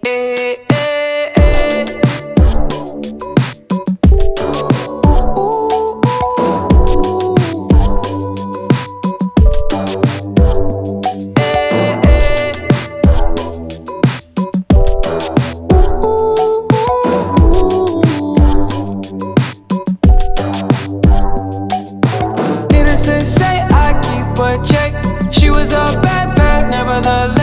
eh, eh, eh. Ooh, eh, eh. Needless to say, I keep a check. She was a bad, bad, nevertheless.